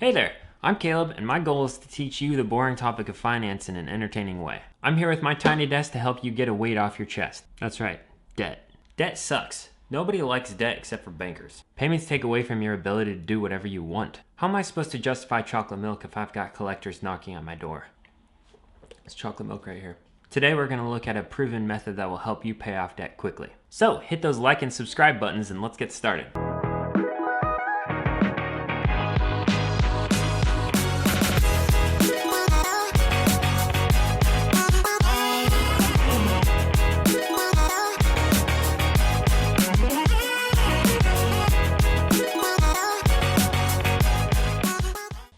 Hey there, I'm Caleb, and my goal is to teach you the boring topic of finance in an entertaining way. I'm here with my tiny desk to help you get a weight off your chest. That's right, debt. Debt sucks. Nobody likes debt except for bankers. Payments take away from your ability to do whatever you want. How am I supposed to justify chocolate milk if I've got collectors knocking at my door? It's chocolate milk right here. Today we're going to look at a proven method that will help you pay off debt quickly. So hit those like and subscribe buttons and let's get started.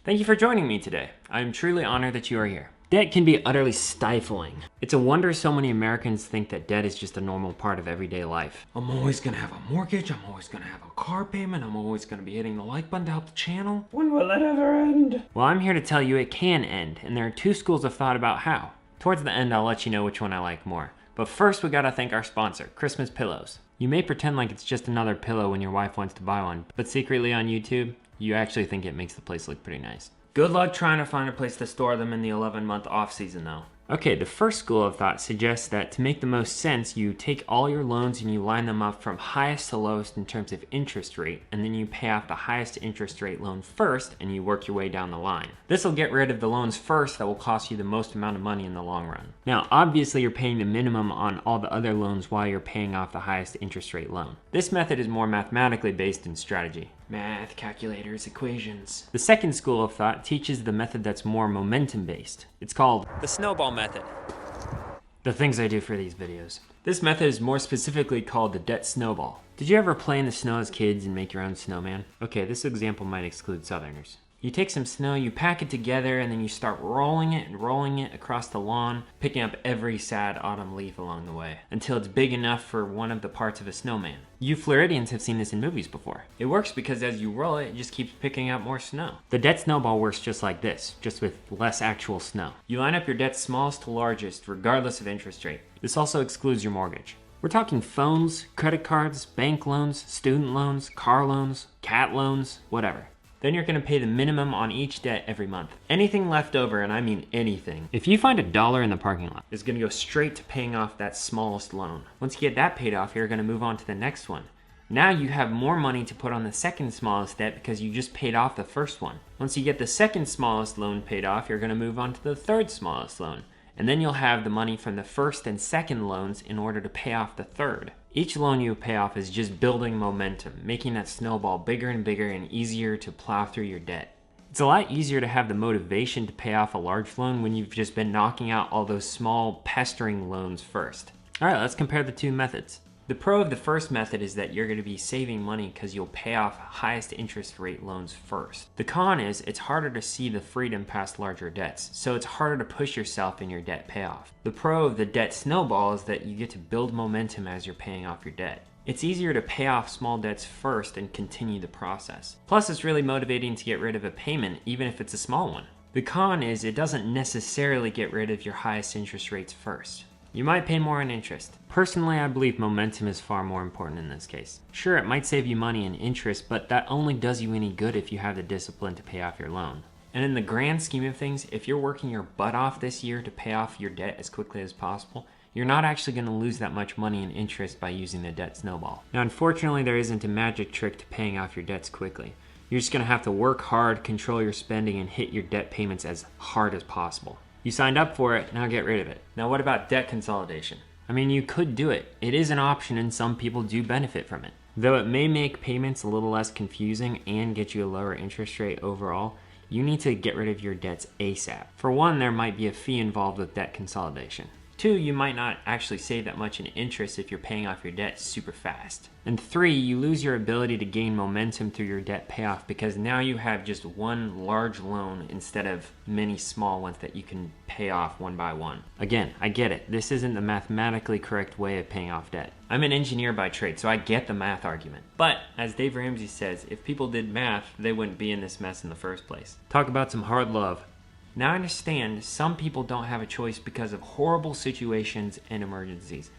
Thank you for joining me today. I am truly honored that you are here. Debt can be utterly stifling. It's a wonder so many Americans think that debt is just a normal part of everyday life. I'm always gonna have a mortgage, I'm always gonna have a car payment, I'm always gonna be hitting the like button to help the channel. When will it ever end? Well, I'm here to tell you it can end, and there are two schools of thought about how. Towards the end, I'll let you know which one I like more. But first, we gotta thank our sponsor, Christmas Pillows. You may pretend like it's just another pillow when your wife wants to buy one, but secretly on YouTube, you actually think it makes the place look pretty nice. Good luck trying to find a place to store them in the 11-month off season though. Okay, the first school of thought suggests that to make the most sense, you take all your loans and you line them up from highest to lowest in terms of interest rate, and then you pay off the highest interest rate loan first and you work your way down the line. This will get rid of the loans first that will cost you the most amount of money in the long run. Now, obviously you're paying the minimum on all the other loans while you're paying off the highest interest rate loan. This method is more mathematically based in strategy. Math, calculators, equations. The second school of thought teaches the method that's more momentum based. It's called the snowball method. The things I do for these videos. This method is more specifically called the debt snowball. Did you ever play in the snow as kids and make your own snowman? Okay, this example might exclude Southerners. You take some snow, you pack it together, and then you start rolling it across the lawn, picking up every sad autumn leaf along the way, until it's big enough for one of the parts of a snowman. You Floridians have seen this in movies before. It works because as you roll it, it just keeps picking up more snow. The debt snowball works just like this, just with less actual snow. You line up your debts smallest to largest, regardless of interest rate. This also excludes your mortgage. We're talking phones, credit cards, bank loans, student loans, car loans, cat loans, whatever. Then you're going to pay the minimum on each debt every month. Anything left over, and I mean anything, if you find $1 in the parking lot, is going to go straight to paying off that smallest loan. Once you get that paid off, you're going to move on to the next one. Now you have more money to put on the second smallest debt because you just paid off the first one. Once you get the second smallest loan paid off, you're going to move on to the third smallest loan. And then you'll have the money from the first and second loans in order to pay off the third. Each loan you pay off is just building momentum, making that snowball bigger and bigger and easier to plow through your debt. It's a lot easier to have the motivation to pay off a large loan when you've just been knocking out all those small, pestering loans first. All right, let's compare the two methods. The pro of the first method is that you're going to be saving money because you'll pay off highest interest rate loans first. The con is it's harder to see the freedom past larger debts, so it's harder to push yourself in your debt payoff. The pro of the debt snowball is that you get to build momentum as you're paying off your debt. It's easier to pay off small debts first and continue the process. Plus, it's really motivating to get rid of a payment, even if it's a small one. The con is it doesn't necessarily get rid of your highest interest rates first. You might pay more in interest. Personally, I believe momentum is far more important in this case. Sure, it might save you money in interest, but that only does you any good if you have the discipline to pay off your loan. And in the grand scheme of things, if you're working your butt off this year to pay off your debt as quickly as possible, you're not actually going to lose that much money in interest by using the debt snowball. Now, unfortunately, there isn't a magic trick to paying off your debts quickly. You're just going to have to work hard, control your spending, and hit your debt payments as hard as possible. You signed up for it, now get rid of it. Now what about debt consolidation? I mean, you could do it. It is an option and some people do benefit from it. Though it may make payments a little less confusing and get you a lower interest rate overall, you need to get rid of your debts ASAP. For one, there might be a fee involved with debt consolidation. Two, you might not actually save that much in interest if you're paying off your debt super fast. And three, you lose your ability to gain momentum through your debt payoff because now you have just one large loan instead of many small ones that you can pay off one by one. Again, I get it. This isn't the mathematically correct way of paying off debt. I'm an engineer by trade, so I get the math argument. But, as Dave Ramsey says, if people did math, they wouldn't be in this mess in the first place. Talk about some hard love. Now I understand some people don't have a choice because of horrible situations and emergencies.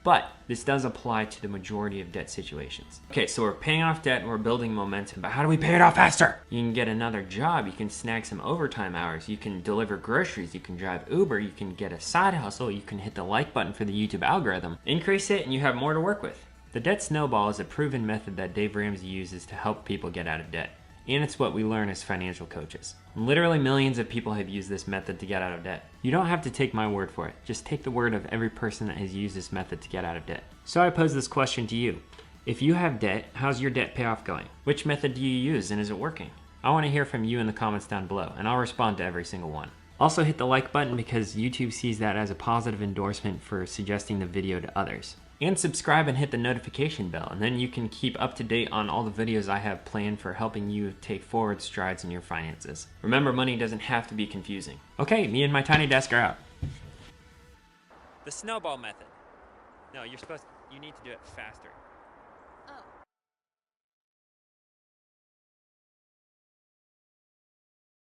But this does apply to the majority of debt situations. Okay, so we're paying off debt and we're building momentum, but how do we pay it off faster? You can get another job, you can snag some overtime hours, you can deliver groceries, you can drive Uber, you can get a side hustle, you can hit the like button for the YouTube algorithm. Increase it and you have more to work with. The Debt Snowball is a proven method that Dave Ramsey uses to help people get out of debt. And it's what we learn as financial coaches. Literally millions of people have used this method to get out of debt. You don't have to take my word for it. Just take the word of every person that has used this method to get out of debt. So I pose this question to you. If you have debt, how's your debt payoff going? Which method do you use and is it working? I want to hear from you in the comments down below, and I'll respond to every single one. Also hit the like button because YouTube sees that as a positive endorsement for suggesting the video to others. And subscribe and hit the notification bell, and then you can keep up to date on all the videos I have planned for helping you take forward strides in your finances. Remember, money doesn't have to be confusing. Okay, me and my tiny desk are out. The snowball method. No, you need to do it faster.